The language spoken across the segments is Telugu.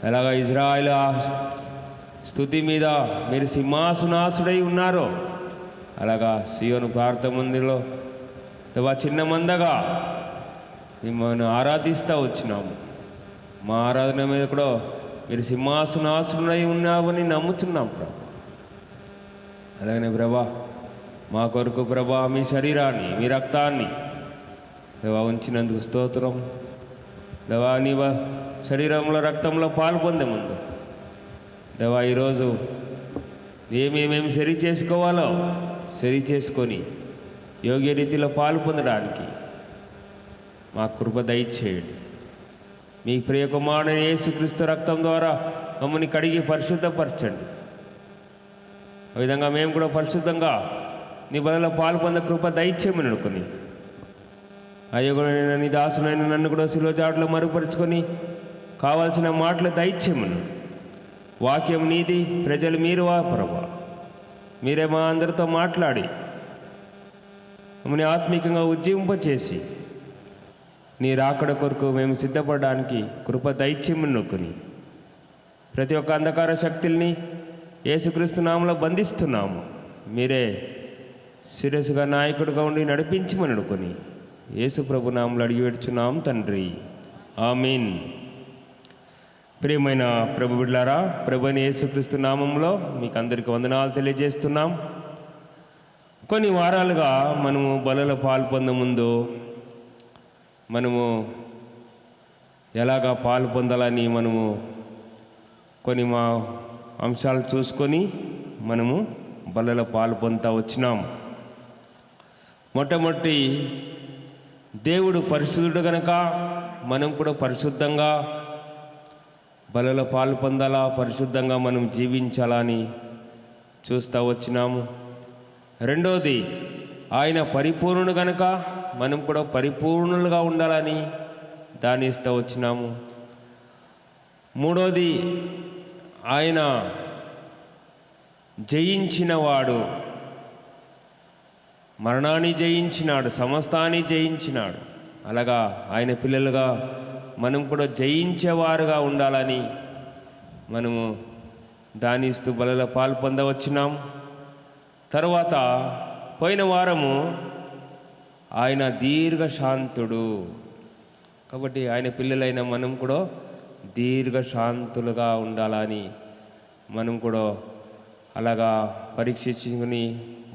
ఎలాగ ఇజ్రాయేలు స్తుతి మీద మీరు సింహాసనాసుడై ఉన్నారో, అలాగా సీయోను ప్రార్థన మందిరంలో చిన్న మందగా మిమ్మల్ని ఆరాధిస్తూ వచ్చినాము. మా ఆరాధన మీద కూడా మీరు సింహాసనాసుడై ఉన్నామని నమ్ముతున్నాం ప్రభా. అలాగనే ప్రభా మా కొరకు ప్రభా మీ శరీరాన్ని, మీ రక్తాన్ని దేవా ఉంచినందుకు స్తోత్రం. దేవా నీ శరీరంలో రక్తంలో పాలు పొందే ముందు దేవా ఈరోజు ఏమేమేమి సరి చేసుకోవాలో సరి చేసుకొని యోగ్య రీతిలో పాలు పొందడానికి మా కృప దయచేయండి. మీ ప్రియ కుమారుడైన యేసుక్రీస్తు రక్తం ద్వారా మమ్మల్ని కడిగి పరిశుద్ధపరచండి. ఆ విధంగా మేము కూడా పరిశుద్ధంగా నీ బలలో పాలు పొందే కృప దయచేయమని అనుకుని, అయ్యో నీ దాసునైన నన్ను కూడా శిలువ చాటులో మరుగుపరుచుకొని కావాల్సిన మాటలు దయచేయమని. వాక్యం నీది, ప్రజలు మీరు ప్రభా. మీరే మా అందరితో మాట్లాడి మమ్మల్ని ఆత్మీకంగా ఉజ్జీవింపచేసి నీ రాకడ కొరకు మేము సిద్ధపడడానికి కృప దయచేయమని నొక్కుని, ప్రతి ఒక్క అంధకార శక్తుల్ని యేసుక్రీస్తు నామములో బంధిస్తున్నాము. మీరే శిరస్సుగా నాయకుడిగా ఉండి నడిపించమని అనుకుని యేసు ప్రభు నామములో అడిగి పెడుచున్నాం తండ్రి, ఆమీన్. ప్రియమైన ప్రభు బిడ్డలారా, ప్రభువైన యేసుక్రీస్తు నామములో మీకు అందరికీ వందనాలు తెలియజేస్తున్నాం. కొన్ని వారాలుగా మనము బలలో పాలు పొందే ముందు మనము ఎలాగా పాలు పొందాలని మనము కొన్ని మా అంశాలు చూసుకొని మనము బలలో పాలు పొందుతూ వచ్చినాం. మొట్టమొదటి దేవుడు పరిశుద్ధుడు కనుక మనం కూడా పరిశుద్ధంగా బలలో పాలు పొందాలా, పరిశుద్ధంగా మనం జీవించాలని చూస్తూ వచ్చినాము. రెండోది ఆయన పరిపూర్ణుడు కనుక మనం కూడా పరిపూర్ణులుగా ఉండాలని దాన్ని ఇస్తూ వచ్చినాము. మూడోది ఆయన జయించినవాడు, మరణాన్ని జయించినాడు, సమస్తాన్ని జయించినాడు. అలాగా ఆయన పిల్లలుగా మనం కూడా జయించేవారుగా ఉండాలని మనము దాని ఇస్తూ బలలో పాలు పొందవచ్చున్నాం. తర్వాత పోయిన వారము ఆయన దీర్ఘశాంతుడు కాబట్టి ఆయన పిల్లలైన మనం కూడా దీర్ఘశాంతులుగా ఉండాలని మనం కూడా అలాగా పరీక్షించుకుని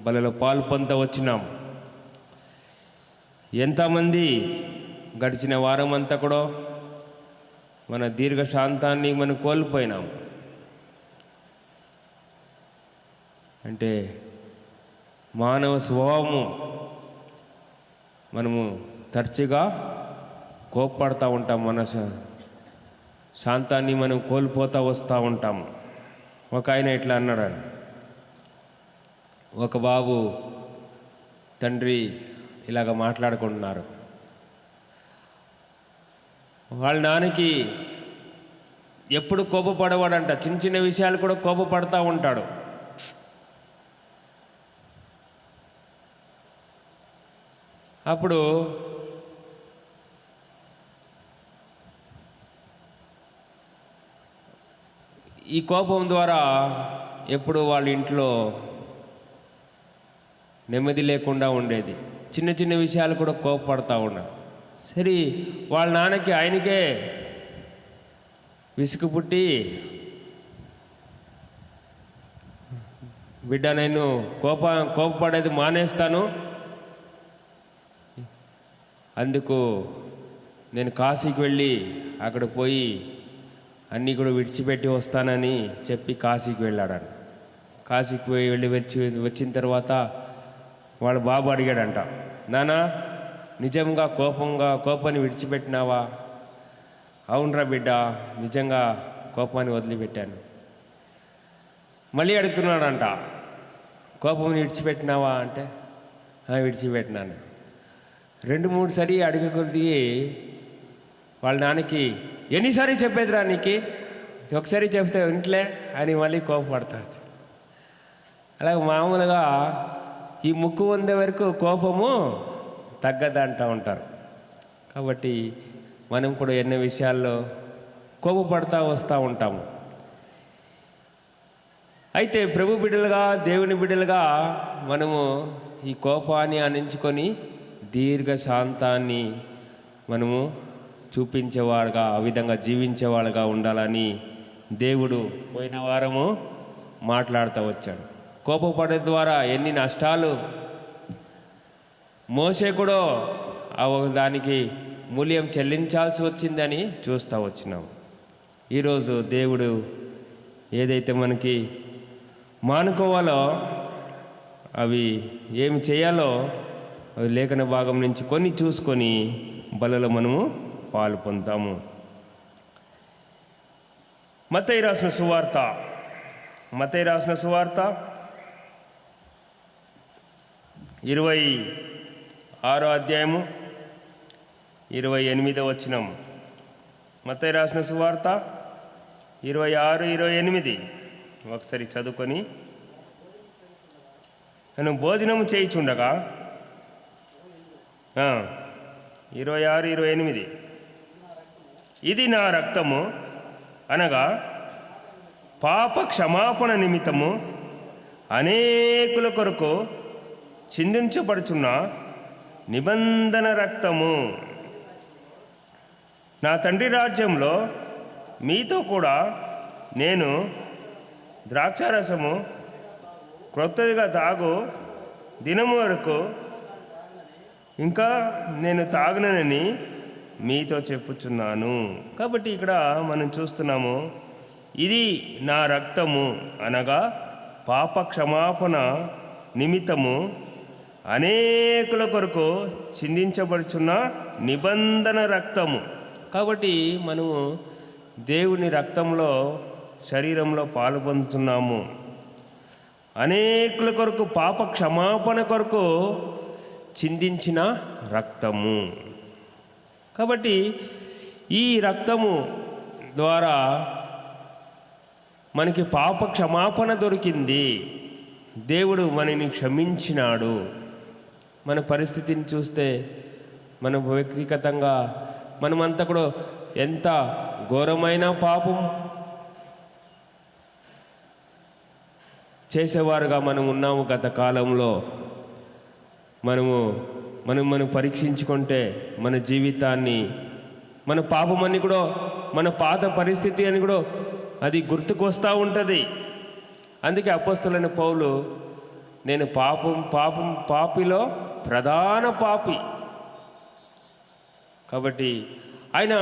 బలలో పాలు పొందవచ్చున్నాం. ఎంతమంది గడిచిన వారం అంతా కూడా మన దీర్ఘశాంతాన్ని మనం కోల్పోయినాం. అంటే మానవ స్వభావము మనము తరచుగా కోప్పడుతూ ఉంటాం, మన శాంతాన్ని మనం కోల్పోతూ వస్తూ ఉంటాం. ఒక ఆయన ఇట్లా అన్నాడు, ఒక బాబు తండ్రి ఇలాగ మాట్లాడుకుంటున్నారు. వాళ్ళ నాన్నకి ఎప్పుడు కోపపడవాడంట, చిన్న చిన్న విషయాలు కూడా కోపపడతా ఉంటాడు. అప్పుడు ఈ కోపం ద్వారా ఎప్పుడు వాళ్ళ ఇంట్లో నెమ్మది లేకుండా ఉండేది. చిన్న చిన్న విషయాలు కూడా కోపపడతా ఉన్నా. సరే వాళ్ళ నాన్నకి ఆయనకే విసుగు పుట్టి, బిడ్డ నేను కోపపడేది మానేస్తాను, అందుకు నేను కాశీకి వెళ్ళి అక్కడ పోయి అన్నీ కూడా విడిచిపెట్టి వస్తానని చెప్పి కాశీకి వెళ్ళాడని. కాశీకి వెళ్ళి వచ్చిన తర్వాత వాళ్ళ బాబు అడిగాడంట, నానా నిజంగా కోపాన్ని విడిచిపెట్టినావా? అవునరా బిడ్డ, నిజంగా కోపాన్ని వదిలిపెట్టాను. మళ్ళీ అడుగుతున్నాడంట, కోపం విడిచిపెట్టినావా అంటే విడిచిపెట్టినాను. 2-3 సారి అడగకొద్ది వాళ్ళ నాన్నకి ఎన్నిసారి చెప్పేదిరా నీకు, ఒకసారి చెప్తే ఇంట్లే అని మళ్ళీ కోపపడతావచ్చు. అలాగే మామూలుగా ఈ ముక్కు వందే వరకు కోపము తగ్గదంటూ ఉంటారు. కాబట్టి మనం కూడా ఎన్నో విషయాల్లో కోపపడతా వస్తూ ఉంటాము. అయితే ప్రభు బిడ్డలుగా, దేవుని బిడ్డలుగా మనము ఈ కోపాన్ని అణించుకొని దీర్ఘశాంతాన్ని మనము చూపించేవాడుగా, ఆ విధంగా జీవించేవాడుగా ఉండాలని దేవుడు పోయిన వారము మాట్లాడుతూ వచ్చాడు. కోపపడే ద్వారా ఎన్ని నష్టాలు మోసే కూడా దానికి మూల్యం చెల్లించాల్సి వచ్చిందని చూస్తూ వచ్చినాం. ఈరోజు దేవుడు ఏదైతే మనకి మానుకోవాలో, అవి ఏమి చేయాలో అది లేఖన భాగం నుంచి కొన్ని చూసుకొని బలలో మనము పాలు పొందుతాము. మత్తయి రాసిన సువార్త 26వ అధ్యాయము 28వ వచనం. మత్తయి రాసిన సువార్త 26:28 ఒకసారి చదువుకొని, నేను భోజనము చేయిచుండగా 26:28 ఇది నా రక్తము అనగా పాప క్షమాపణ నిమిత్తము అనేకుల కొరకు చిందించబడుచున్న నిబంధన రక్తము. నా తండ్రి రాజ్యంలో మీతో కూడా నేను ద్రాక్షారసము క్రొత్తదిగా తాగు దినము వరకు ఇంకా నేను తాగనని మీతో చెప్పుచున్నాను. కాబట్టి ఇక్కడ మనం చూస్తున్నాము, ఇది నా రక్తము అనగా పాప క్షమాపణ నిమిత్తము అనేకుల కొరకు చిందించబడుచున్న నిబంధన రక్తము. కాబట్టి మనము దేవుని రక్తంలో, శరీరంలో పాలు పొందుతున్నాము. అనేకుల కొరకు, పాప క్షమాపణ కొరకు చిందించిన రక్తము. కాబట్టి ఈ రక్తము ద్వారా మనకి పాప క్షమాపణ దొరికింది. దేవుడు మనని క్షమించినాడు. మన పరిస్థితిని చూస్తే మన వ్యక్తిగతంగా మనమంతా కూడా ఎంత ఘోరమైన పాపం చేసేవారుగా మనం ఉన్నాము. గత కాలంలో మనం పరీక్షించుకుంటే మన జీవితాన్ని, మన పాపమని కూడా, మన పాత పరిస్థితి అని కూడా అది గుర్తుకొస్తూ ఉంటుంది. అందుకే అపోస్తలుడైన పౌలు, నేను పాపిలో ప్రధాన పాపి. కాబట్టి ఆయన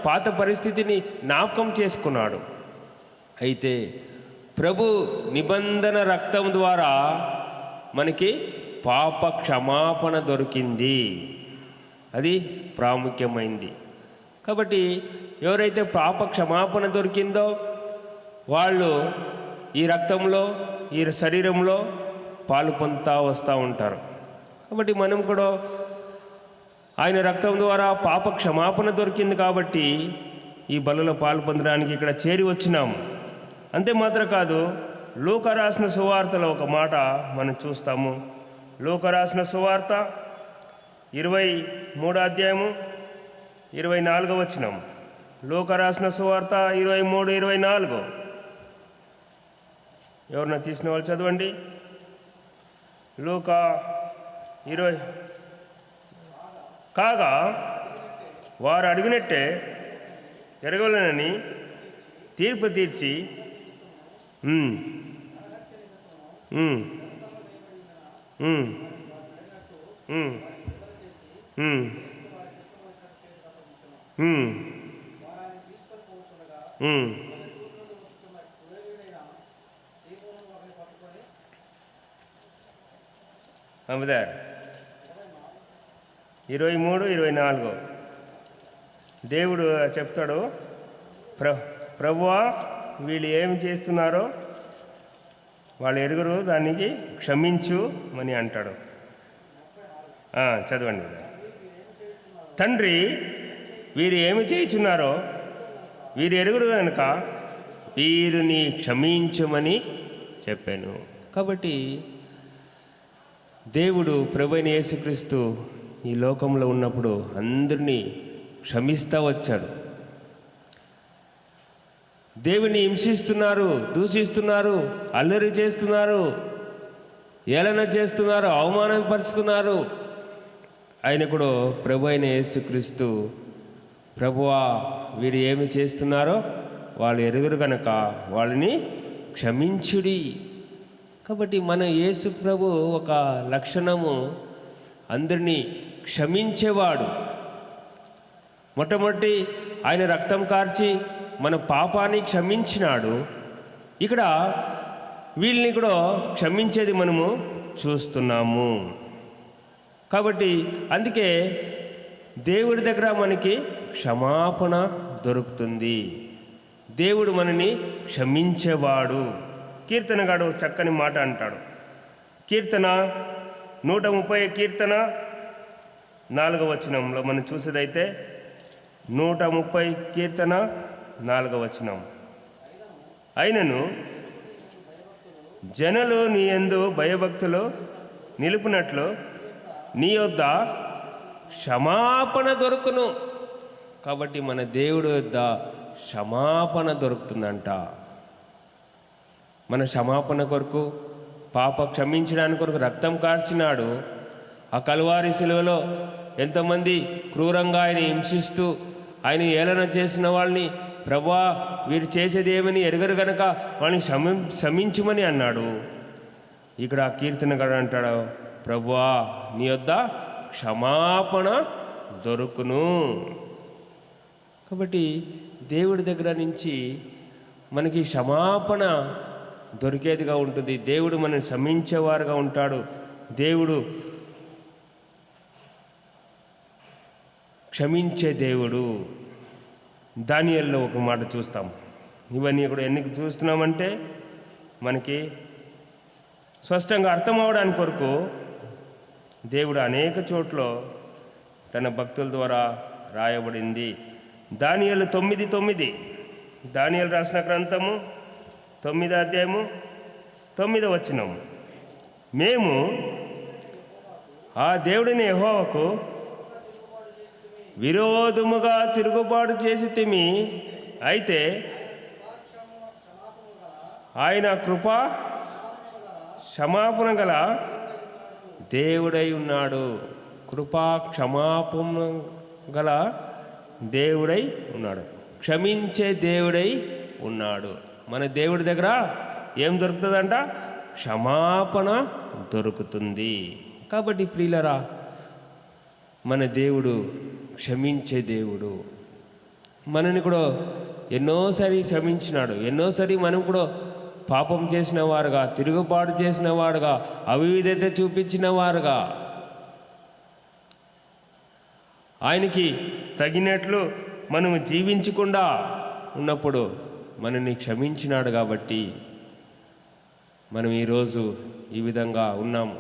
పాత పరిస్థితిని జ్ఞాపకం చేసుకున్నాడు. అయితే ప్రభు నిబంధన రక్తం ద్వారా మనకి పాప క్షమాపణ దొరికింది. అది ప్రాముఖ్యమైంది. కాబట్టి ఎవరైతే పాప క్షమాపణ దొరికిందో వాళ్ళు ఈ రక్తంలో, ఈ శరీరంలో పాలు పొందుతూ వస్తూ ఉంటారు. కాబట్టి మనం కూడా ఆయన రక్తం ద్వారా పాప క్షమాపణ దొరికింది కాబట్టి ఈ బలలో పాలు పొందడానికి ఇక్కడ చేరి వచ్చినాము. అంతే మాత్రం కాదు, లూకా రాసిన సువార్తలో ఒక మాట మనం చూస్తాము. లూకా రాసిన సువార్త 23వ అధ్యాయము 24వ వచనం. లూకా రాసిన సువార్త 23:24. ఎవరన్నా తీసిన వాళ్ళు చదవండి. లూకా 20. కాగా వారు అడిగినట్టే జరగలేనని తీర్పు తీర్చి అమ్మదారు 23-24 దేవుడు చెప్తాడు, ప్రభువా వీళ్ళు ఏమి చేస్తున్నారో వాళ్ళు ఎరుగురు, దానికి క్షమించు అని అంటాడు. చదవండి. తండ్రి వీరు ఏమి చేయుచున్నారో వీరు ఎరుగురు కనుక వీరిని క్షమించమని చెప్పాను. కాబట్టి దేవుడు ప్రభువైన యేసుక్రీస్తు ఈ లోకంలో ఉన్నప్పుడు అందరినీ క్షమిస్తూ వచ్చాడు. దేవుని హింసిస్తున్నారు, దూషిస్తున్నారు, అల్లరి చేస్తున్నారు, ఏలన చేస్తున్నారు, అవమానపరుస్తున్నారు. ఆయనకుడు ప్రభు అయిన యేసుక్రీస్తు, ప్రభువా వీరు ఏమి చేస్తున్నారో వాళ్ళు ఎరుగురు కనుక వాళ్ళని క్షమించుడి. కాబట్టి మన యేసు ప్రభు ఒక లక్షణము అందరినీ క్షమించేవాడు. మొట్టమొదటి ఆయన రక్తం కార్చి మన పాపాన్ని క్షమించినాడు. ఇక్కడ వీళ్ళని కూడా క్షమించేది మనము చూస్తున్నాము. కాబట్టి అందుకే దేవుడి దగ్గర మనకి క్షమాపణ దొరుకుతుంది. దేవుడు మనని క్షమించేవాడు. కీర్తనగాడు చక్కని మాట అంటాడు. కీర్తన 130 కీర్తన 4వ వచనంలో మనం చూసేదైతే 130 కీర్తన 4వ వచనం, అయినను జనులు నీ యందు భయభక్తులు నిలుపునట్లు నీ యొద్ద క్షమాపణ దొరుకును. కాబట్టి మన దేవుడి యొద్ద క్షమాపణ దొరుకుతుందంట. మన క్షమాపణ కొరకు, పాప క్షమించడానికి కొరకు రక్తం కార్చినాడు. ఆ కలువారి శిలువలో ఎంతమంది క్రూరంగా ఆయన హింసిస్తూ ఆయన ఏలన చేసిన వాళ్ళని, ప్రభువా వీరు చేసేది ఏమని ఎరగరు గనక వాళ్ళని క్షమించమని అన్నాడు. ఇక్కడ ఆ కీర్తనగాడు అంటాడు, ప్రభువా నీ యొద్ద క్షమాపణ దొరుకును. కాబట్టి దేవుడి దగ్గర నుంచి మనకి క్షమాపణ దొరికేదిగా ఉంటుంది. దేవుడు మనల్ని క్షమించేవారుగా ఉంటాడు. దేవుడు క్షమించే దేవుడు. దానియేలులో ఒక మాట చూస్తాం. ఇవన్నీ కూడా ఎందుకు చూస్తున్నామంటే మనకి స్పష్టంగా అర్థం అవడానికి కొరకు దేవుడు అనేక చోట్ల తన భక్తుల ద్వారా రాయబడింది. దానియేలు 9:9, దానియేలు రాసిన గ్రంథము 9వ అధ్యాయము 9వ వచనం, మేము ఆ దేవుడిని యెహోవాకు విరోధముగా తిరుగుబాటు చేసితిమి, అయితే ఆయన కృపా క్షమాపణ గల దేవుడై ఉన్నాడు. కృపా క్షమాపణ గల దేవుడై ఉన్నాడు. క్షమించే దేవుడై ఉన్నాడు. మన దేవుడి దగ్గర ఏం దొరుకుతుందంట? క్షమాపణ దొరుకుతుంది. కాబట్టి ప్రియులరా, మన దేవుడు క్షమించే దేవుడు. మనని కూడా ఎన్నోసారి క్షమించినాడు. ఎన్నోసారి మనం కూడా పాపం చేసిన వారుగా, తిరుగుబాటు చేసిన వారుగా, అవిధేయత చూపించిన వారుగా, ఆయనకి తగినట్లు మనము జీవించకుండా ఉన్నప్పుడు మనని క్షమించినాడు. కాబట్టి మనం ఈరోజు ఈ విధంగా ఉన్నాము.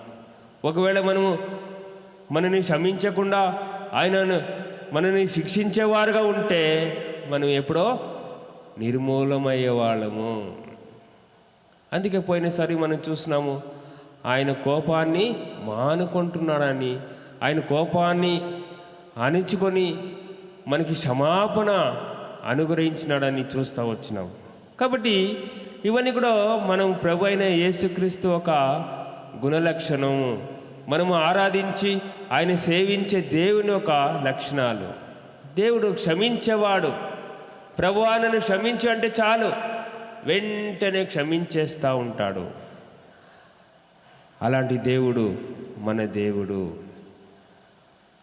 ఒకవేళ మనని క్షమించకుండా ఆయనను మనని శిక్షించేవారుగా ఉంటే మనం ఎప్పుడో నిర్మూలమయ్యేవాళ్ళము. అందుకే పోయినసారి మనం చూసినాము, ఆయన కోపాన్ని మానుకుంటున్నాడని, ఆయన కోపాన్ని అణిచుకొని మనకి క్షమాపణ అనుగ్రహించినాడని చూస్తూ వచ్చినాం. కాబట్టి ఇవన్నీ కూడా మనం ప్రభు అయిన యేసుక్రీస్తు ఒక గుణలక్షణము, మనము ఆరాధించి ఆయన సేవించే దేవుని ఒక లక్షణాలు. దేవుడు క్షమించేవాడు. ప్రభువా నన్ను క్షమించు అంటే చాలు, వెంటనే క్షమించేస్తూ ఉంటాడు. అలాంటి దేవుడు మన దేవుడు.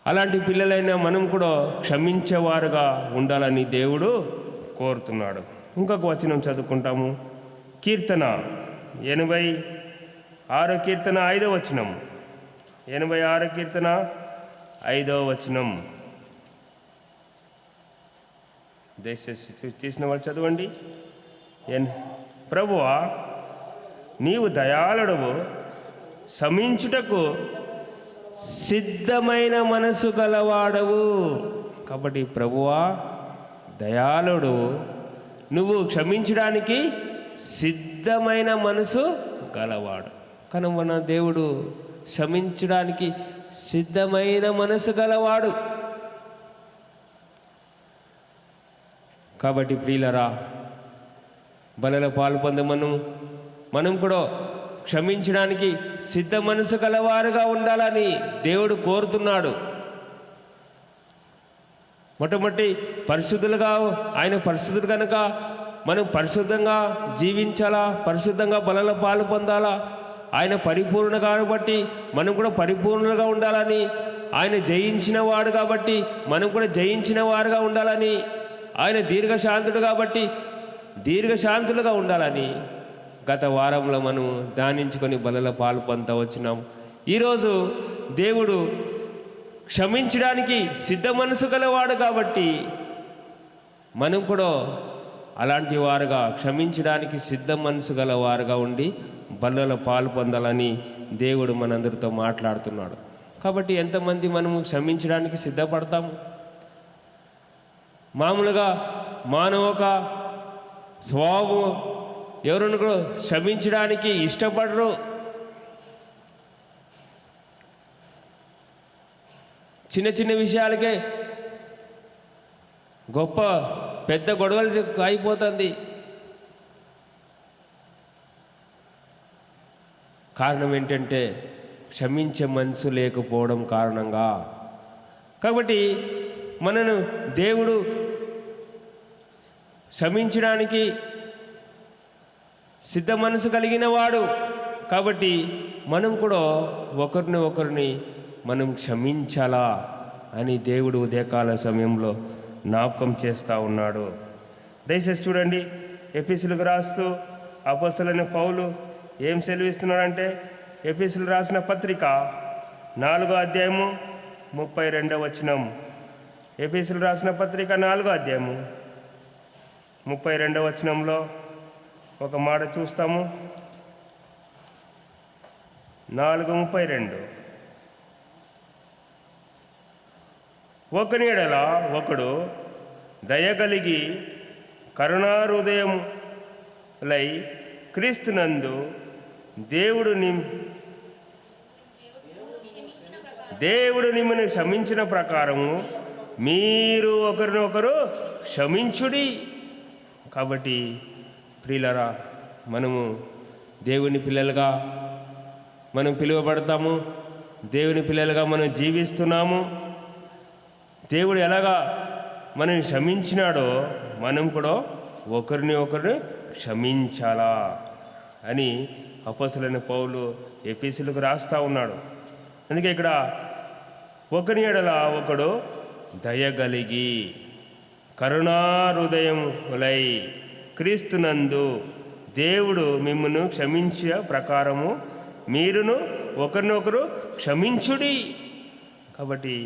అలాంటి పిల్లలైన మనం కూడా క్షమించేవారుగా ఉండాలని దేవుడు కోరుతున్నాడు. ఇంకొక వచనం చదువుకుంటాము. కీర్తన 86 కీర్తన 5వ వచనం, 86 కీర్తన 5వ వచనం. దయచేసి తీసిన వాళ్ళు చదవండి. ప్రభువా నీవు దయాళుడవు, క్షమించుటకు సిద్ధమైన మనసు గలవాడవు. కాబట్టి ప్రభువా దయాళుడు, నువ్వు క్షమించడానికి సిద్ధమైన మనసు గలవాడు. కానీ మన దేవుడు క్షమించడానికి సిద్ధమైన మనసు గలవాడు. కాబట్టి ప్రియులరా, బలలో పాలు మనం కూడా క్షమించడానికి సిద్ధ మనసు కలవారుగా ఉండాలని దేవుడు కోరుతున్నాడు. మొట్టమొదటి పరిశుద్ధులుగా, ఆయన పరిశుద్ధులు కనుక మనం పరిశుద్ధంగా జీవించాలా, పరిశుద్ధంగా బలలో పాలు పొందాలా. ఆయన పరిపూర్ణ కాబట్టి మనం కూడా పరిపూర్ణులుగా ఉండాలని, ఆయన జయించిన వాడు కాబట్టి మనం కూడా జయించిన వారుగా ఉండాలని, ఆయన దీర్ఘశాంతుడు కాబట్టి దీర్ఘశాంతులుగా ఉండాలని గత వారంలో మనం ధ్యానించుకొని బలలో పాలు పొందుతూ వచ్చినాం. ఈరోజు దేవుడు క్షమించడానికి సిద్ధ మనసు గలవాడు కాబట్టి మనం కూడా అలాంటి వారుగా, క్షమించడానికి సిద్ధ మనసు గల వారుగా ఉండి బలలో పాలు పొందాలని దేవుడు మనందరితో మాట్లాడుతున్నాడు. కాబట్టి ఎంతమంది మనము క్షమించడానికి సిద్ధపడతాము? మామూలుగా మానవక స్వభావం ఎవరిని కూడా క్షమించడానికి ఇష్టపడరు. చిన్న చిన్న విషయాలకే గొప్ప పెద్ద గొడవలు అయిపోతుంది. కారణం ఏంటంటే క్షమించే మనసు లేకపోవడం కారణంగా. కాబట్టి మనను దేవుడు క్షమించడానికి సిద్ధ మనసు కలిగిన వాడు కాబట్టి మనం కూడా ఒకరిని మనం క్షమించాలా అని దేవుడు ఉదయకాల సమయంలో జ్ఞాపకం చేస్తూ ఉన్నాడు. దయచేసి చూడండి, ఎఫెసీయులకు రాస్తూ అపోస్తలుడైన పౌలు ఏం సెలవిస్తున్నాడంటే, ఎఫెసీయులకు రాసిన పత్రిక 4వ అధ్యాయము 32వ వచనం. ఎఫెసీయులకు రాసిన పత్రిక 4వ అధ్యాయము 32వ వచనంలో ఒక మాట చూస్తాము. 4:32. ఒకని ఎడల ఒకడు దయగలిగి కరుణాహృదయములై క్రీస్తునందు దేవుడు మిమ్మల్ని క్షమించిన ప్రకారము మీరు ఒకరినొకరు క్షమించుడి. కాబట్టి ప్రియులరా, మనము దేవుని పిల్లలుగా మనం పిలువబడతాము. దేవుని పిల్లలుగా మనం జీవిస్తున్నాము. దేవుడు ఎలాగా మనం క్షమించినాడో మనం కూడా ఒకరిని క్షమించాలా అని అపోస్తలుడైన పౌలు ఎఫెసీయులకు రాస్తూ ఉన్నాడు. అందుకే ఇక్కడ ఒకని ఎడల ఒకడు దయగలిగి కరుణాహృదయములై క్రీస్తునందు దేవుడు మిమ్మును క్షమించే ప్రకారము మీరును ఒకరినొకరు క్షమించుడి. కాబట్టి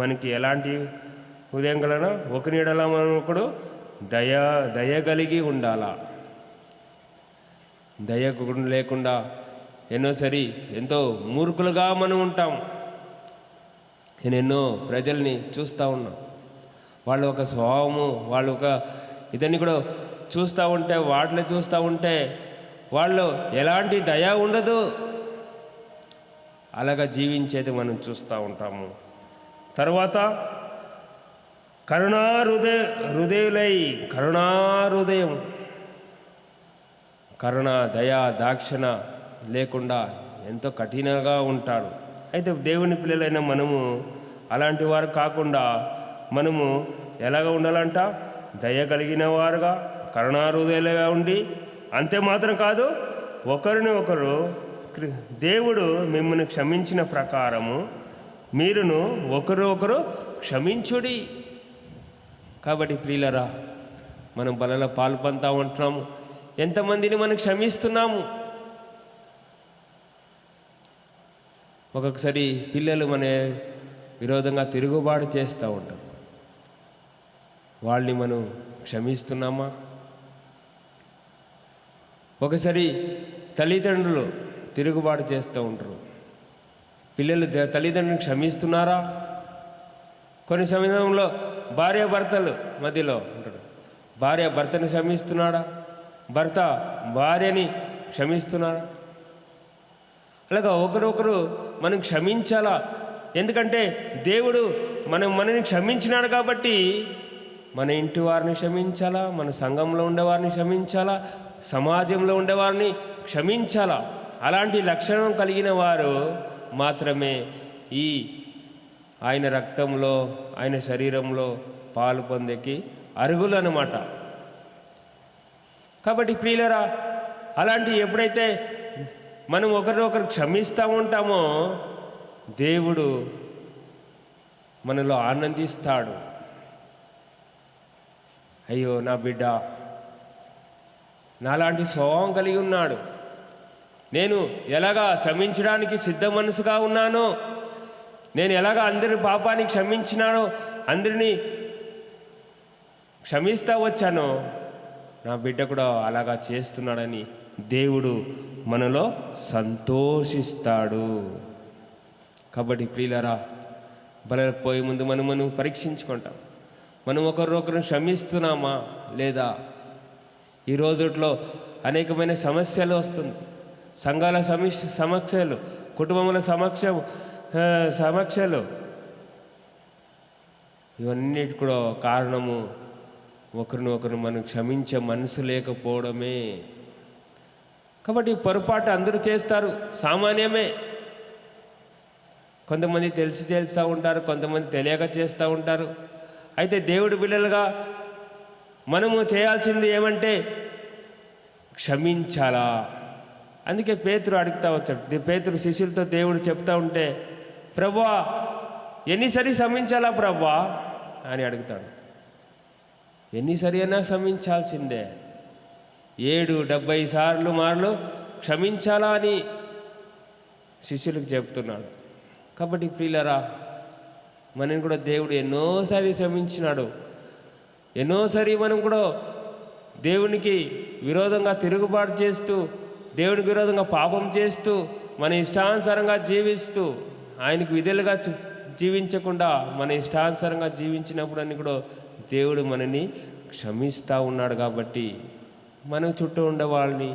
మనకి ఎలాంటి హృదయం కలన ఒకని ఎడల ఒకడు దయగలిగి ఉండాలా. దయ లేకుండా ఎన్నోసారి ఎంతో మూర్ఖులుగా మనం ఉంటాం. నేను ఎన్నో ప్రజల్ని చూస్తూ ఉన్నాం. వాళ్ళు ఒక స్వభావము, వాళ్ళు ఒక ఇదని కూడా చూస్తూ ఉంటే, వాటిని చూస్తూ ఉంటే వాళ్ళు ఎలాంటి దయ ఉండదు. అలాగా జీవించేది మనం చూస్తూ ఉంటాము. తర్వాత కరుణాహృదయం, కరుణ, దయ, దాక్షిణ లేకుండా ఎంతో కఠినంగా ఉంటారు. అయితే దేవుని పిల్లలైన మనము అలాంటి వారు కాకుండా మనము ఎలాగ ఉండాలంట? దయ కలిగిన వారుగా, కరుణాహృదయులుగా ఉండి, అంతే మాత్రం కాదు, ఒకరిని ఒకరు దేవుడు మిమ్మల్ని క్షమించిన ప్రకారము మీరును ఒకరు క్షమించుడి. కాబట్టి ప్రియులరా, మనం బలలో పాల్పొందుతూ ఉంటున్నాము. ఎంతమందిని మనం క్షమిస్తున్నాము? ఒక్కొక్కసారి పిల్లలు మన విరోధంగా తిరుగుబాటు చేస్తూ ఉంటారు. వాళ్ళని మనం క్షమిస్తున్నామా? ఒకసారి తల్లిదండ్రులు తిరుగుబాటు చేస్తూ ఉంటారు. పిల్లలు తల్లిదండ్రులను క్షమిస్తున్నారా? కొన్ని సమయంలో భార్యాభర్తలు మధ్యలో ఉంటాడు. భార్య భర్తని క్షమిస్తున్నాడా? భర్త భార్యని క్షమిస్తున్నాడా? అలాగా ఒకరొకరు మనం క్షమించాలా. ఎందుకంటే దేవుడు మనని క్షమించినాడు కాబట్టి మన ఇంటి వారిని క్షమించాలా, మన సంఘంలో ఉండేవారిని క్షమించాలా, సమాజంలో ఉండేవారిని క్షమించాలా. అలాంటి లక్షణం కలిగిన వారు మాత్రమే ఈ ఆయన రక్తంలో, ఆయన శరీరంలో పాలు పొందేకి అర్హులు అన్నమాట. కాబట్టి ప్రియులరా, అలాంటి ఎప్పుడైతే మనం ఒకరినొకరు క్షమిస్తూ ఉంటామో దేవుడు మనలో ఆనందిస్తాడు. అయ్యో నా బిడ్డ నాలాంటి స్వభావం కలిగి ఉన్నాడు, నేను ఎలాగా క్షమించడానికి సిద్ధ మనసుగా ఉన్నానో, నేను ఎలాగా అందరి పాపాన్ని క్షమించినానో, అందరినీ క్షమిస్తూ వచ్చానో, నా బిడ్డ కూడా అలాగా చేస్తున్నాడని దేవుడు మనలో సంతోషిస్తాడు. కాబట్టి ప్రియులరా, బలపోయే ముందు మనం పరీక్షించుకుంటాం. మనం ఒకరినొకరు క్షమిస్తున్నామా లేదా? ఈ రోజుట్లో అనేకమైన సమస్యలు వస్తుంది. సంఘాల సమస్యలు, కుటుంబముల సమస్యలు, ఇవన్నిటి కూడా కారణము ఒకరినొకరు మనం క్షమించే మనసు లేకపోవడమే. కాబట్టి పొరపాటు అందరూ చేస్తారు, సామాన్యమే. కొంతమంది తెలిసి చేస్తూ ఉంటారు, కొంతమంది తెలియక చేస్తూ ఉంటారు. అయితే దేవుడి బిడ్డలుగా మనము చేయాల్సింది ఏమంటే క్షమించాలా. అందుకే పేతురు అడుగుతూ వచ్చాడు. పేతురు శిష్యులతో దేవుడు చెప్తా ఉంటే, ప్రభువా ఎన్నిసరి క్షమించాలా ప్రభువా అని అడుగుతాడు. ఎన్నిసరి అయినా క్షమించాల్సిందే. 70 సార్లు మార్లు క్షమించాలా అని శిష్యులకు చెప్తున్నాడు. కాబట్టి ప్రియులరా, మనని కూడా దేవుడు ఎన్నోసారి క్షమించినాడు. ఎన్నోసారి మనం కూడా దేవునికి విరోధంగా తిరుగుబాటు చేస్తూ, దేవునికి విరోధంగా పాపం చేస్తూ, మన ఇష్టానుసారంగా జీవిస్తూ, ఆయనకు విధులుగా జీవించకుండా మన ఇష్టానుసారంగా జీవించినప్పుడు అని కూడా దేవుడు మనని క్షమిస్తూ ఉన్నాడు. కాబట్టి మన చుట్టూ ఉండేవాళ్ళని,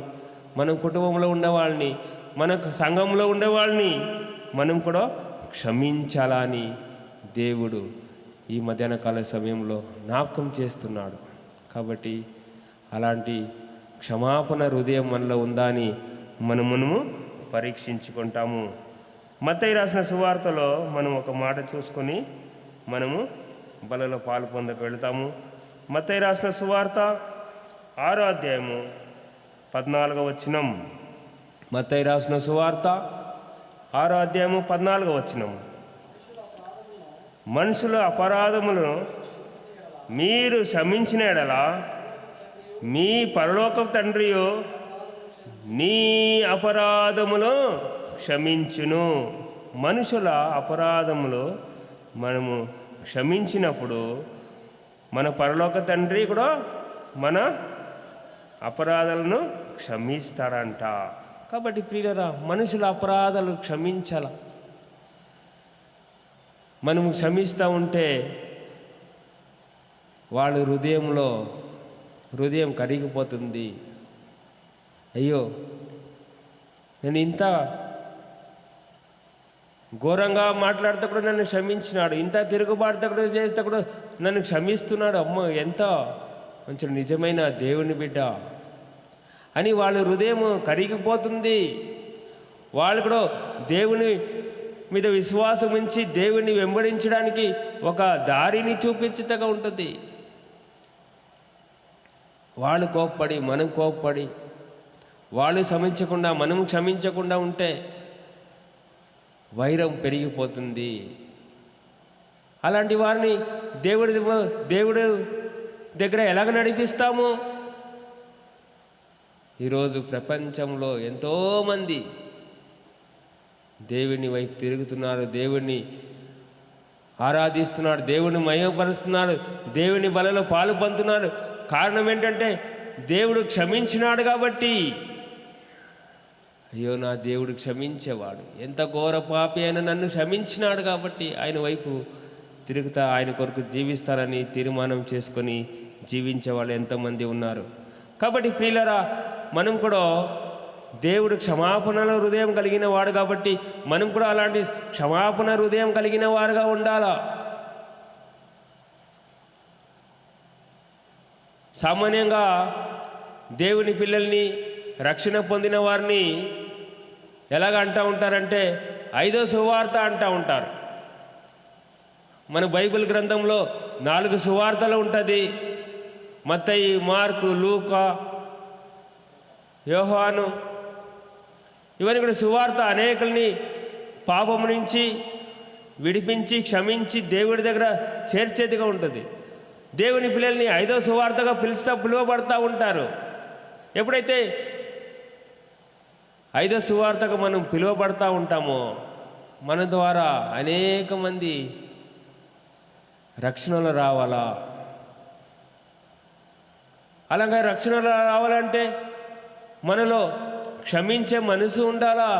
మన కుటుంబంలో ఉండేవాళ్ళని, మన సంఘంలో ఉండేవాళ్ళని మనం కూడా క్షమించాలా అని దేవుడు ఈ మధ్యాహ్న కాల సమయంలో జ్ఞాపకం చేస్తున్నాడు. కాబట్టి అలాంటి క్షమాపణ హృదయం మనలో ఉందా అని మనము పరీక్షించుకుంటాము. మత్తయి రాసిన సువార్తలో మనం ఒక మాట చూసుకొని మనము బలలో పాలు పొందకు వెళతాము. మత్తయి రాసిన సువార్త 6వ అధ్యాయము 14వ వచనం. మత్తయి రాసిన సువార్త 6వ అధ్యాయము 14వ వచనం. మనుషుల అపరాధములను మీరు క్షమించిన ఎడల మీ పరలోకపు తండ్రియు నీ అపరాధములు క్షమించును. మనుషుల అపరాధములు మనము క్షమించినప్పుడు మన పరలోక తండ్రి కూడా మన అపరాధాలను క్షమిస్తాడంట. కాబట్టి ప్రియులరా, మనుషుల అపరాధాలు క్షమించాల. మనము క్షమిస్తూ ఉంటే వాళ్ళ హృదయం కరిగిపోతుంది. అయ్యో నేను ఇంత ఘోరంగా మాట్లాడితే కూడా నన్ను క్షమించినాడు, ఇంత తిరుగుబాటుతో కూడా చేస్తే కూడా నన్ను క్షమిస్తున్నాడు, అమ్మ ఎంత మంచి నిజమైన దేవుని బిడ్డ అని వాళ్ళ హృదయం కరిగిపోతుంది. వాళ్ళు కూడా దేవుని మీద విశ్వాసం ఉంచి దేవుని వెంబడించడానికి ఒక దారిని చూపించతగా ఉంటుంది. వాళ్ళు కోప్పడి మనం కోప్పడి వాళ్ళు క్షమించకుండా మనం క్షమించకుండా ఉంటే వైరం పెరిగిపోతుంది. అలాంటి వారిని దేవుడు దగ్గర ఎలాగ నడిపిస్తాము? ఈరోజు ప్రపంచంలో ఎంతోమంది దేవుని వైపు తిరుగుతున్నారు, దేవుణ్ణి ఆరాధిస్తున్నారు, దేవుని మహిమపరుస్తున్నారు, దేవుని బలలో పాలు పొందుతున్నారు. కారణం ఏంటంటే దేవుడు క్షమించినాడు కాబట్టి. అయ్యో నా దేవుడు క్షమించేవాడు, ఎంత ఘోర పాపి అయినా నన్ను క్షమించినాడు కాబట్టి ఆయన వైపు తిరుగుతా ఆయన కొరకు జీవిస్తానని తీర్మానం చేసుకొని జీవించేవాళ్ళు ఎంతమంది ఉన్నారు. కాబట్టి ప్రియులరా, మనం కూడా దేవుడు క్షమాపణల హృదయం కలిగిన వాడు కాబట్టి మనం కూడా అలాంటి క్షమాపణ హృదయం కలిగిన వారుగా ఉండాలా. సామాన్యంగా దేవుని పిల్లల్ని, రక్షణ పొందిన వారిని ఎలాగ అంటూ ఉంటారంటే 5వ సువార్త అంటూ ఉంటారు. మన బైబిల్ గ్రంథంలో 4 సువార్తలు ఉంటుంది. మత్తయి, మార్కు, లూకా, యోహాను, ఇవన్నీ కూడా సువార్త అనేకుల్ని పాపం నుంచి విడిపించి క్షమించి దేవుడి దగ్గర చేర్చేదిగా ఉంటుంది. దేవుని పిల్లల్ని 5వ సువార్తగా పిలువబడతా ఉంటారు. ఎప్పుడైతే 5వ సువార్తగా మనం పిలువబడతా ఉంటామో మన ద్వారా అనేక మంది రక్షణలో రావాలా. అలాగే రక్షణలో రావాలంటే మనలో క్షమించే మనసు ఉండాలా.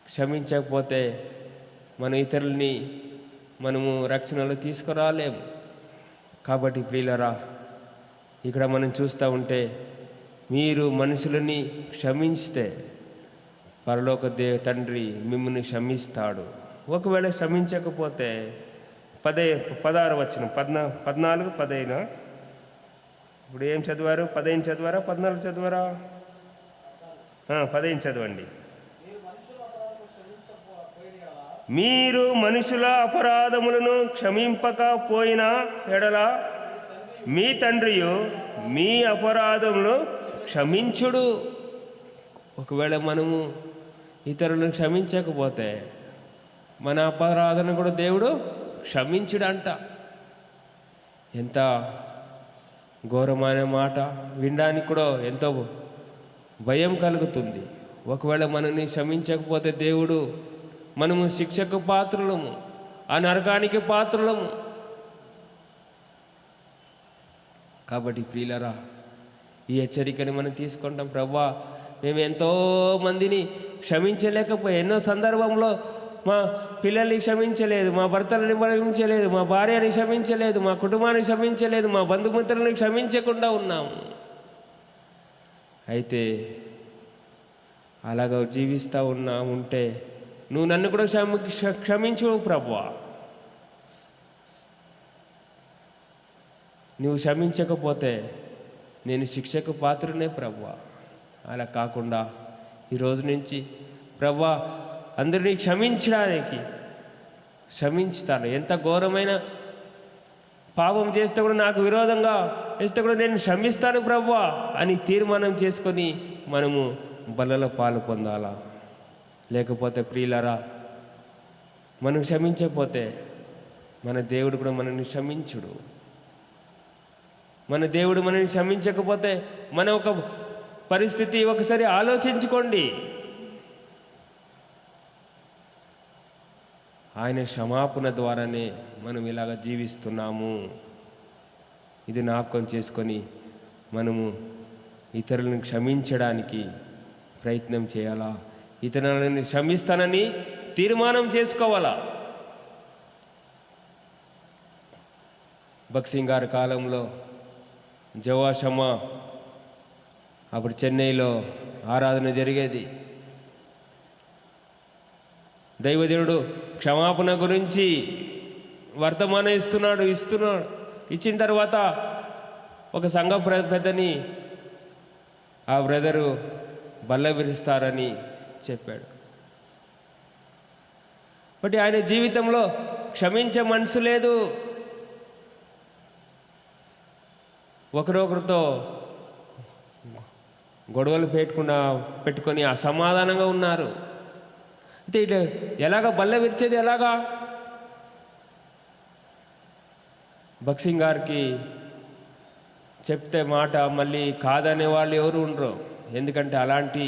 క్షమించకపోతే మన ఇతరుల్ని మనము రక్షణలో తీసుకురాలేము. కాబట్టి ప్రియులరా, ఇక్కడ మనం చూస్తూ ఉంటే మీరు మనుషులని క్షమించితే పరలోక తండ్రి మిమ్మల్ని క్షమిస్తాడు. ఒకవేళ క్షమించకపోతే 16 వచనం 14, 15. ఇప్పుడు ఏం చదివారు? 15 చదివారా, 14 చదివారా? 15 చదవండి. మీరు మనుషుల అపరాధములను క్షమింపకపోయిన ఎడల మీ తండ్రియు మీ అపరాధములు క్షమించుడు. ఒకవేళ మనము ఇతరులను క్షమించకపోతే మన అపరాధన కూడా దేవుడు క్షమించుడంట. ఎంత ఘోరమైన మాట! వినడానికి కూడా ఎంతో భయం కలుగుతుంది. ఒకవేళ మనల్ని క్షమించకపోతే దేవుడు మనము శిక్షకు పాత్రులము, ఆ నరకానికి పాత్రులము. కాబట్టి ప్రియులరా, ఈ హెచ్చరికని మనం తీసుకుంటాం. ప్రభువా, మేము ఎంతోమందిని క్షమించలేకపోయాం. ఎన్నో సందర్భంలో మా పిల్లల్ని క్షమించలేదు, మా భర్తలని క్షమించలేదు, మా భార్యని క్షమించలేదు, మా కుటుంబాన్ని క్షమించలేదు, మా బంధుమిత్రులని క్షమించకుండా ఉన్నాము. అయితే అలాగ జీవిస్తూ ఉంటే నువ్వు నన్ను కూడా క్షమించు ప్రభువా. నువ్వు క్షమించకపోతే నేను శిక్షకు పాత్రనే ప్రభువా. అలా కాకుండా ఈరోజు నుంచి ప్రభువా అందరినీ క్షమించుతాను. ఎంత ఘోరమైన పాపం చేస్తే కూడా నాకు విరోధంగా చేస్తే కూడా నేను క్షమిస్తాను ప్రభువా అని తీర్మానం చేసుకొని మనము బలలో పాలు పొందాలా. లేకపోతే ప్రియులరా, మనం క్షమించకపోతే మన దేవుడు కూడా మనల్ని క్షమించుడు. మన దేవుడు మనల్ని క్షమించకపోతే మన ఒక పరిస్థితి ఒకసారి ఆలోచించుకోండి. ఆయన క్షమాపణ ద్వారానే మనం ఇలాగ జీవిస్తున్నాము. ఇది జ్ఞాపకం చేసుకొని మనము ఇతరులను క్షమించడానికి ప్రయత్నం చేయాలా. ఇతరులని క్షమిస్తానని తీర్మానం చేసుకోవాలా. భగత్ సింగ్ గారి కాలంలో జవాషమ్మ అప్పుడు చెన్నైలో ఆరాధన జరిగేది. దైవజనుడు క్షమాపణ గురించి వర్తమానం ఇస్తున్నాడు. ఇచ్చిన తర్వాత ఒక సంఘ పెద్దని ఆ బ్రదరు బల్ల విరుస్తారని చెప్పాడు. బట్ ఆయన జీవితంలో క్షమించే మనసు లేదు. ఒకరొకరితో గొడవలు పెట్టుకొని అసమాధానంగా ఉన్నారు. అయితే ఇట్లా ఎలాగ బల్ల విరిచేది ఎలాగా? భగత్ సింగ్ గారికి చెప్తే మాట మళ్ళీ కాదనే వాళ్ళు ఎవరు ఉండరు. ఎందుకంటే అలాంటి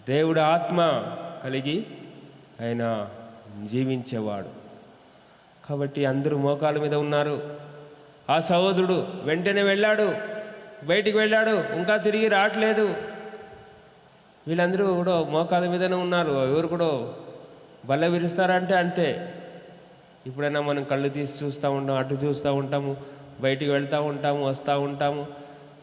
దేవుడి ఆత్మ కలిగి ఆయన జీవించేవాడు. కాబట్టి అందరూ మోకాళ్ళ మీద ఉన్నారు. ఆ సహోదరుడు వెంటనే బయటికి వెళ్ళాడు, ఇంకా తిరిగి రావట్లేదు. వీళ్ళందరూ కూడా మోకాళ్ళ మీదనే ఉన్నారు. ఎవరు కూడా బల్ల విరుస్తారంటే అంతే. ఇప్పుడైనా మనం కళ్ళు తీసి చూస్తూ ఉంటాం, అటు చూస్తూ ఉంటాము, బయటికి వెళ్తూ ఉంటాము, వస్తూ ఉంటాము.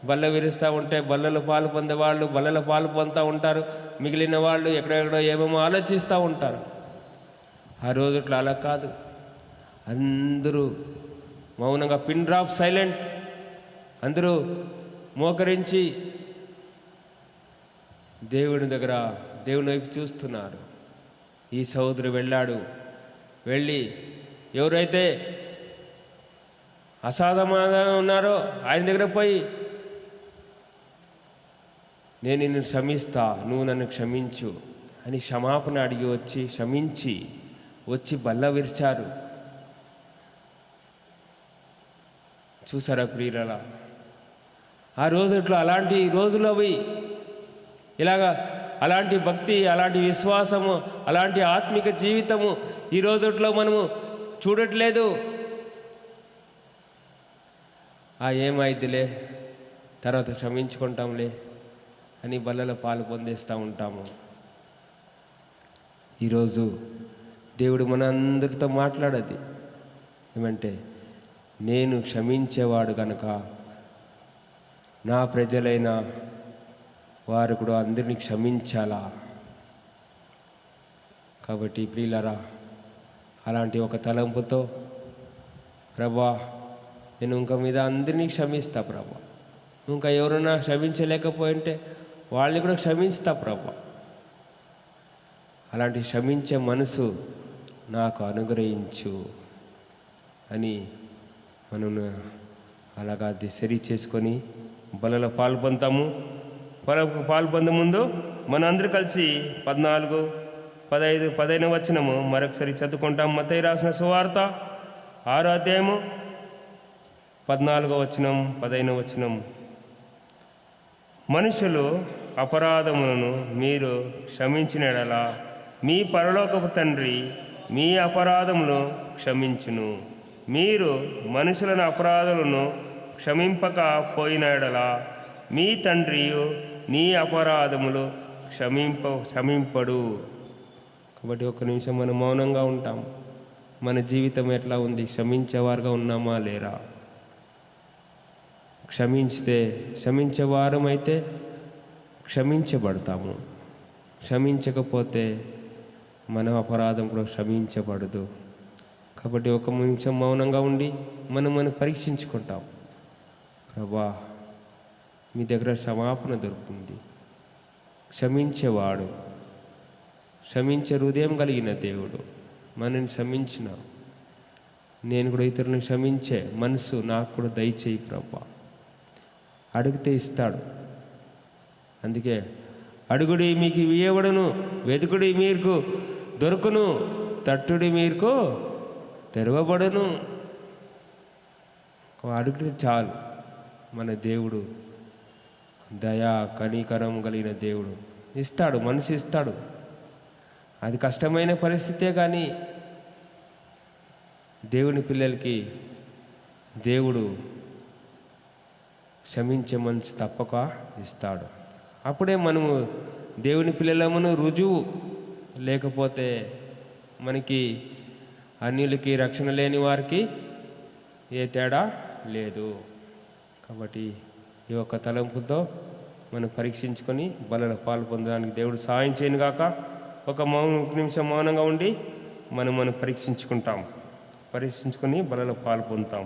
బల్ల విరుస్తూ ఉంటే బల్లలో పాలు పొందేవాళ్ళు బల్లలో పాలు పొందుతూ ఉంటారు. మిగిలిన వాళ్ళు ఎక్కడెక్కడో ఏమేమో ఆలోచిస్తూ ఉంటారు. ఆ రోజుట్లో అలా కాదు. అందరూ మౌనంగా పిన్ డ్రాప్ సైలెంట్ అందరూ మోకరించి దేవుని వైపు చూస్తున్నారు. ఈ సహోదరు వెళ్ళాడు. వెళ్ళి ఎవరైతే అసాధారణంగా ఉన్నారో ఆయన దగ్గర పోయి, నేను నిన్ను క్షమిస్తా, నువ్వు నన్ను క్షమించు అని క్షమాపణ అడిగి వచ్చి క్షమించి వచ్చి బల్ల విరిచారు. చూసారా ప్రియులారా, ఆ రోజుట్లో అలాంటి రోజులు అవి. ఇలాగా అలాంటి భక్తి, అలాంటి విశ్వాసము, అలాంటి ఆత్మిక జీవితము ఈ రోజుట్లో మనము చూడట్లేదు. ఏమైద్దిలే, తర్వాత క్షమించుకుంటాంలే అని బల్లలో పాలు పొందేస్తూ ఉంటాము. ఈరోజు దేవుడు మన అందరితో మాట్లాడేది ఏమంటే, నేను క్షమించేవాడు కనుక నా ప్రజలైన వారు కూడా అందరినీ క్షమించాలా. కాబట్టి ప్రియులారా, అలాంటి ఒక తలంపుతో, ప్రభా నేను ఇంకా మీద అందరినీ క్షమిస్తా ప్రభా, ఇంకా ఎవరైనా క్షమించలేకపోయింటే వాళ్ళని కూడా క్షమిస్తా ప్రభా, అలాంటి క్షమించే మనసు నాకు అనుగ్రహించు అని మనం అలాగా సరి చేసుకొని బలలో పాల్పొందాము. పాల్పొందే ముందు మనందరూ కలిసి 14, 15, 15 వచనము మరొకసారి చదువుకుంటాం. మత్తయి రాసిన సువార్త 6వ అధ్యాయము 14వ వచనం, 15వ వచనం. మనుషులు అపరాధములను మీరు క్షమించిన యెడల మీ పరలోకపు తండ్రి మీ అపరాధములు క్షమించును. మీరు మనుషులను అపరాధములను క్షమింపకపోయిన యెడల మీ తండ్రి నీ అపరాధములు క్షమింపడు. కాబట్టి ఒక నిమిషం మనం మౌనంగా ఉంటాం. మన జీవితం ఎట్లా ఉంది? క్షమించేవారుగా ఉన్నామా లేరా? క్షమించేవారం అయితే క్షమించబడతాము. క్షమించకపోతే మన అపరాధం కూడా క్షమించబడదు. కాబట్టి ఒక నిమిషం మౌనంగా ఉండి మనం పరీక్షించుకుంటాం. ప్రభా, మీ దగ్గర క్షమాపణ దొరుకుతుంది. క్షమించేవాడు, క్షమించే హృదయం కలిగిన దేవుడు మనని క్షమించిన, నేను కూడా ఇతరులను క్షమించే మనసు నాకు కూడా దయచేయి ప్రభా. అడిగితే ఇస్తాడు. అందుకే అడుగుడి మీకు ఇవ్వబడును, వెతుకుడి మీకు దొరుకును, తట్టుడి మీకు తెరవబడును. అడిగితే చాలు. మన దేవుడు దయా కనికరం కలిగిన దేవుడు ఇస్తాడు, మనసు ఇస్తాడు. అది కష్టమైన పరిస్థితే కానీ దేవుని పిల్లలకి దేవుడు క్షమించే మనసు తప్పక ఇస్తాడు. అప్పుడే మనము దేవుని పిల్లలమును రుజువు. లేకపోతే మనకి అన్యులకి రక్షణ లేని వారికి ఏ తేడా లేదు. కాబట్టి ఈ యొక్క తలంపుతో మనం పరీక్షించుకొని బలలో పాలు పొందడానికి దేవుడు సహాయం చేయను గాక. ఒక నిమిషం మౌనంగా ఉండి మనం పరీక్షించుకుంటాం. పరీక్షించుకొని బలలో పాలు పొందుతాం.